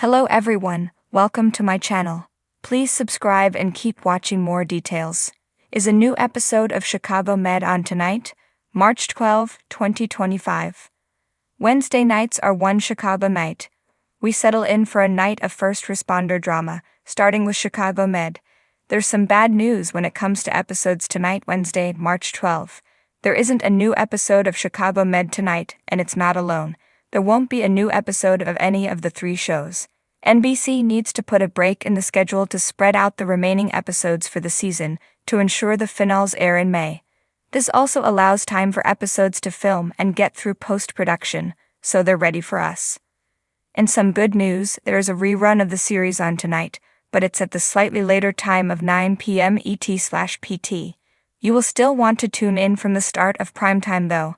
Hello everyone, welcome to my channel. Please subscribe and keep watching more details. Is a new episode of Chicago Med on tonight, March 12, 2025. Wednesday nights are one Chicago night. We settle in for a night of first responder drama, starting with Chicago Med. There's some bad news when it comes to episodes tonight, Wednesday, March 12. There isn't a new episode of Chicago Med tonight, and it's not alone. There won't be a new episode of any of the three shows. NBC needs to put a break in the schedule to spread out the remaining episodes for the season to ensure the finales air in May. This also allows time for episodes to film and get through post-production, so they're ready for us. In some good news, there is a rerun of the series on tonight, but it's at the slightly later time of 9 p.m. ET/PT. You will still want to tune in from the start of primetime though.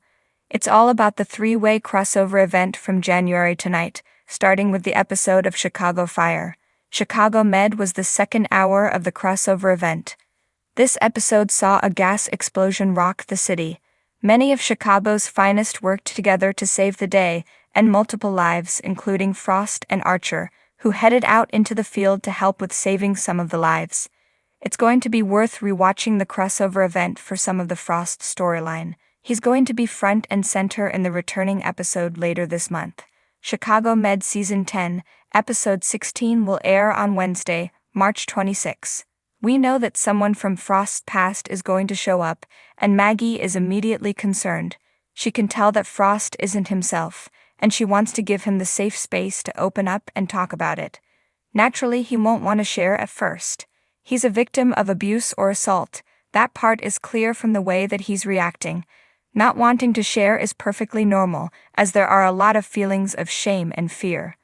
It's all about the three-way crossover event from January tonight, starting with the episode of Chicago Fire. Chicago Med was the second hour of the crossover event. This episode saw a gas explosion rock the city. Many of Chicago's finest worked together to save the day, and multiple lives, including Frost and Archer, who headed out into the field to help with saving some of the lives. It's going to be worth rewatching the crossover event for some of the Frost storyline. He's going to be front and center in the returning episode later this month. Chicago Med Season 10, Episode 16 will air on Wednesday, March 26. We know that someone from Frost's past is going to show up, and Maggie is immediately concerned. She can tell that Frost isn't himself, and she wants to give him the safe space to open up and talk about it. Naturally, he won't want to share at first. He's a victim of abuse or assault. That part is clear from the way that he's reacting. Not wanting to share is perfectly normal, as there are a lot of feelings of shame and fear.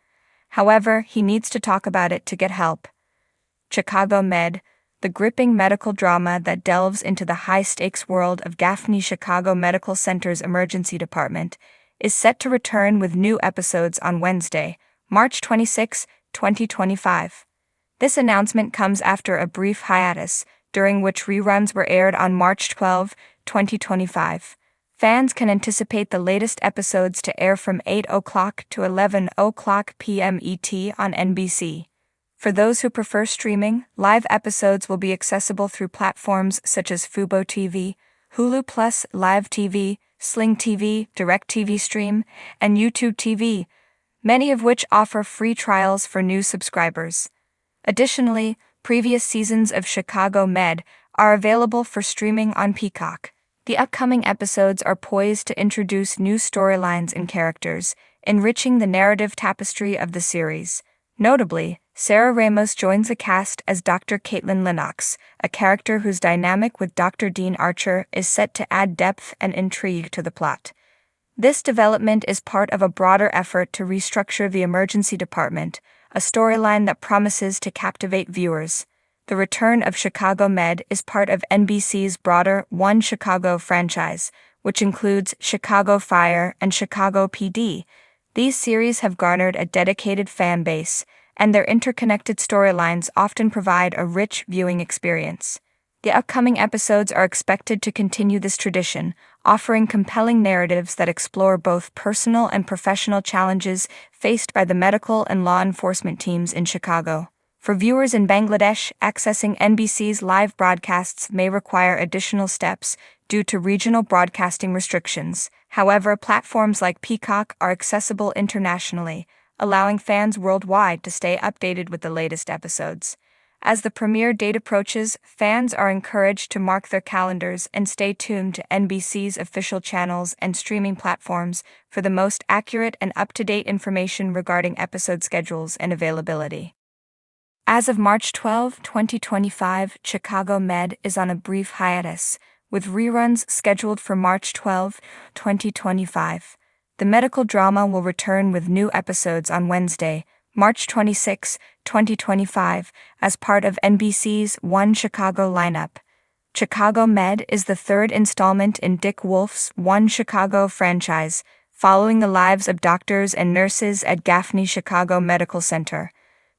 However, he needs to talk about it to get help. Chicago Med, the gripping medical drama that delves into the high-stakes world of Gaffney Chicago Medical Center's emergency department, is set to return with new episodes on Wednesday, March 26, 2025. This announcement comes after a brief hiatus, during which reruns were aired on March 12, 2025. Fans can anticipate the latest episodes to air from 8 o'clock to 11 o'clock p.m. ET on NBC. For those who prefer streaming, live episodes will be accessible through platforms such as Fubo TV, Hulu Plus, Live TV, Sling TV, DirecTV Stream, and YouTube TV, many of which offer free trials for new subscribers. Additionally, previous seasons of Chicago Med are available for streaming on Peacock. The upcoming episodes are poised to introduce new storylines and characters, enriching the narrative tapestry of the series. Notably, Sarah Ramos joins the cast as Dr. Caitlin Lennox, a character whose dynamic with Dr. Dean Archer is set to add depth and intrigue to the plot. This development is part of a broader effort to restructure the emergency department, a storyline that promises to captivate viewers. The return of Chicago Med is part of NBC's broader One Chicago franchise, which includes Chicago Fire and Chicago PD. These series have garnered a dedicated fan base, and their interconnected storylines often provide a rich viewing experience. The upcoming episodes are expected to continue this tradition, offering compelling narratives that explore both personal and professional challenges faced by the medical and law enforcement teams in Chicago. For viewers in Bangladesh, accessing NBC's live broadcasts may require additional steps due to regional broadcasting restrictions. However, platforms like Peacock are accessible internationally, allowing fans worldwide to stay updated with the latest episodes. As the premiere date approaches, fans are encouraged to mark their calendars and stay tuned to NBC's official channels and streaming platforms for the most accurate and up-to-date information regarding episode schedules and availability. As of March 12, 2025, Chicago Med is on a brief hiatus, with reruns scheduled for March 12, 2025. The medical drama will return with new episodes on Wednesday, March 26, 2025, as part of NBC's One Chicago lineup. Chicago Med is the third installment in Dick Wolf's One Chicago franchise, following the lives of doctors and nurses at Gaffney Chicago Medical Center.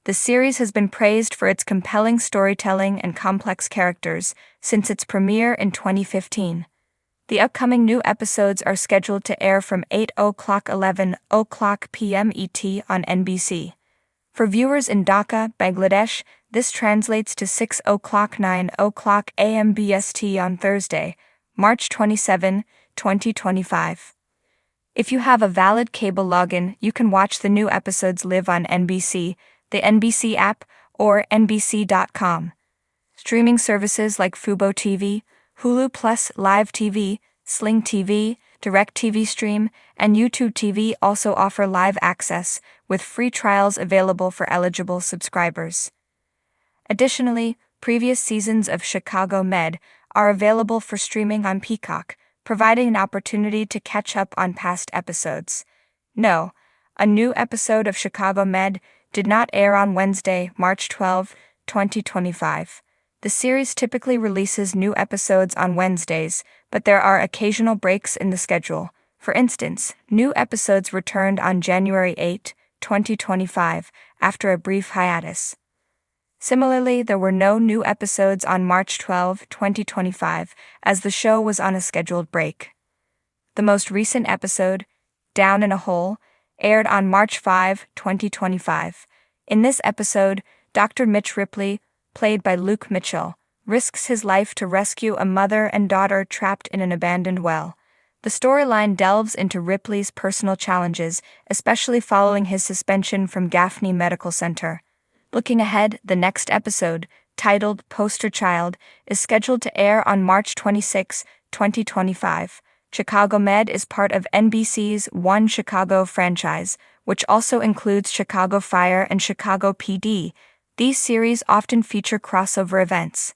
The series has been praised for its compelling storytelling and complex characters since its premiere in 2015. The upcoming new episodes are scheduled to air from 8 o'clock 11 o'clock p.m. ET on NBC. For viewers in Dhaka, Bangladesh, this translates to 6:09 a.m. BST on Thursday, March 27, 2025. If you have a valid cable login, you can watch the new episodes live on NBC, the NBC app, or NBC.com. Streaming services like Fubo TV, Hulu Plus Live TV, Sling TV, DirecTV Stream, and YouTube TV also offer live access, with free trials available for eligible subscribers. Additionally, previous seasons of Chicago Med are available for streaming on Peacock, providing an opportunity to catch up on past episodes. No, a new episode of Chicago Med did not air on Wednesday, March 12, 2025. The series typically releases new episodes on Wednesdays, but there are occasional breaks in the schedule. For instance, new episodes returned on January 8, 2025, after a brief hiatus. Similarly, there were no new episodes on March 12, 2025, as the show was on a scheduled break. The most recent episode, Down in a Hole, aired on March 5, 2025. In this episode, Dr. Mitch Ripley, played by Luke Mitchell, risks his life to rescue a mother and daughter trapped in an abandoned well. The storyline delves into Ripley's personal challenges, especially following his suspension from Gaffney Medical Center. Looking ahead, the next episode, titled Poster Child, is scheduled to air on March 26, 2025. Chicago Med is part of NBC's One Chicago franchise, which also includes Chicago Fire and Chicago PD. These series often feature crossover events.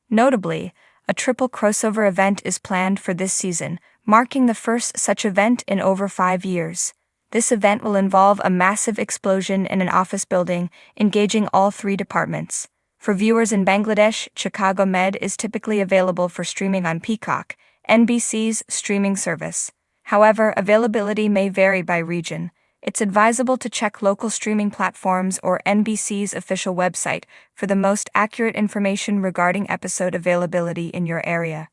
Notably, a triple crossover event is planned for this season, marking the first such event in over 5 years. This event will involve a massive explosion in an office building, engaging all 3 departments. For viewers in Bangladesh, Chicago Med is typically available for streaming on Peacock, NBC's streaming service. However, availability may vary by region. It's advisable to check local streaming platforms or NBC's official website for the most accurate information regarding episode availability in your area.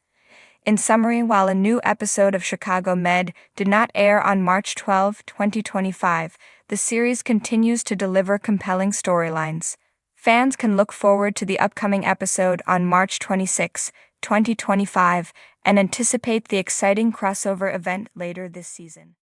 In summary, while a new episode of Chicago Med did not air on March 12, 2025, the series continues to deliver compelling storylines. Fans can look forward to the upcoming episode on March 26, 2025, and anticipate the exciting crossover event later this season.